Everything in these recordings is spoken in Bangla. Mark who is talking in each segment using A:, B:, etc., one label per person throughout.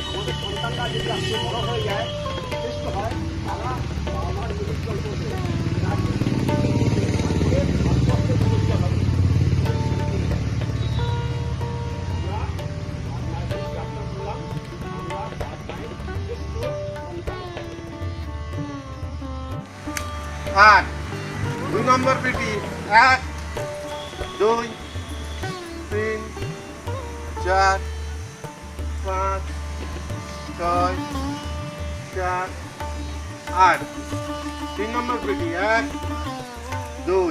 A: আমাদের সন্তানরা যদি আজকে বড় হয়ে যায়, সুস্থ হয়, তারা বাবা মার উজ্জ্বল করবে। ভারতবর্ষের উজ্জ্বল হবে।
B: আট, 2 নম্বর পেটি, 1, 2, 3, 4, 5, 6, 7, 8, 3 নম্বর পেটি, 1, 2,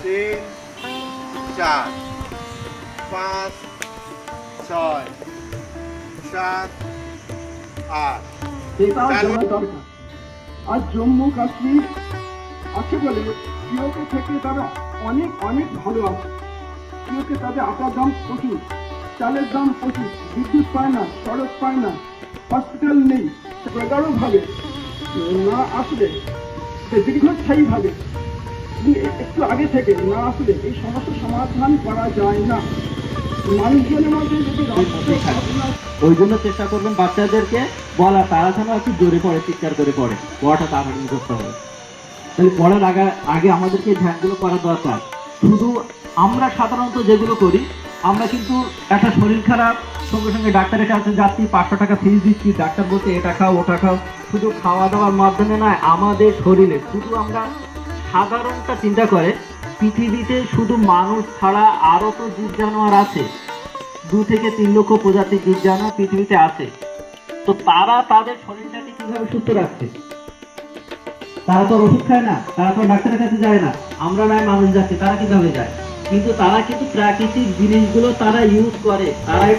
B: 3, 4, 5, 6, 7, 8।
C: এটা জানা দরকার। আর জম্মু কাশ্মীর আছে বলে পিওকে থেকে তারা অনেক অনেক ভালো আছে। পিওকে তাদের আটার দাম প্রচুর, চালের দাম প্রচুর, বিদ্যুৎ পায় না, সড়ক পায় না, হসপিটাল নেই। ভাবে না আসলে দীর্ঘস্থায়ী ভাবে একটু আগে থেকে না আসলে এই সমস্যার সমাধান করা যায় না। মানুষজনের মধ্যে যদি
D: ওই জন্য চেষ্টা করবেন বাচ্চাদেরকে বলা, তারা যেন একটু জোরে পড়ে, চিৎকার করে পড়ে, পড়াটা তাড়াতাড়ি করতে হবে। তাহলে পড়ার আগে আমাদেরকে এই ধ্যানগুলো করা দরকার। শুধু আমরা সাধারণত যেগুলো করি, আমরা কিন্তু একটা শরীর খারাপ, সঙ্গে সঙ্গে ডাক্তারের কাছে যাচ্ছি, 500 টাকা ফিস দিচ্ছি, ডাক্তার বলছে এটা খাও ওটা খাও। শুধু খাওয়া দাওয়ার মাধ্যমে নয়, আমাদের শরীরে শুধু আমরা সাধারণটা চিন্তা করে পৃথিবীতে শুধু মানুষ ছাড়া আরও তো জীব জানোয়ার আছে, 2 থেকে 3 লক্ষ প্রজাতির জীব জানোয়ার পৃথিবীতে আছে। তো তারা তাদের শরীরটাকে কিভাবে সুস্থ রাখছে? তারা তো ওষুধ খায় না, তারা তো ডাক্তারের কাছে যায় না। আমরা নয় মানুষ যাচ্ছে, তারা কিভাবে যায়? কিন্তু তারা কিন্তু প্রাকৃতিক জিনিসগুলো তারা ইউজ করে, তারাই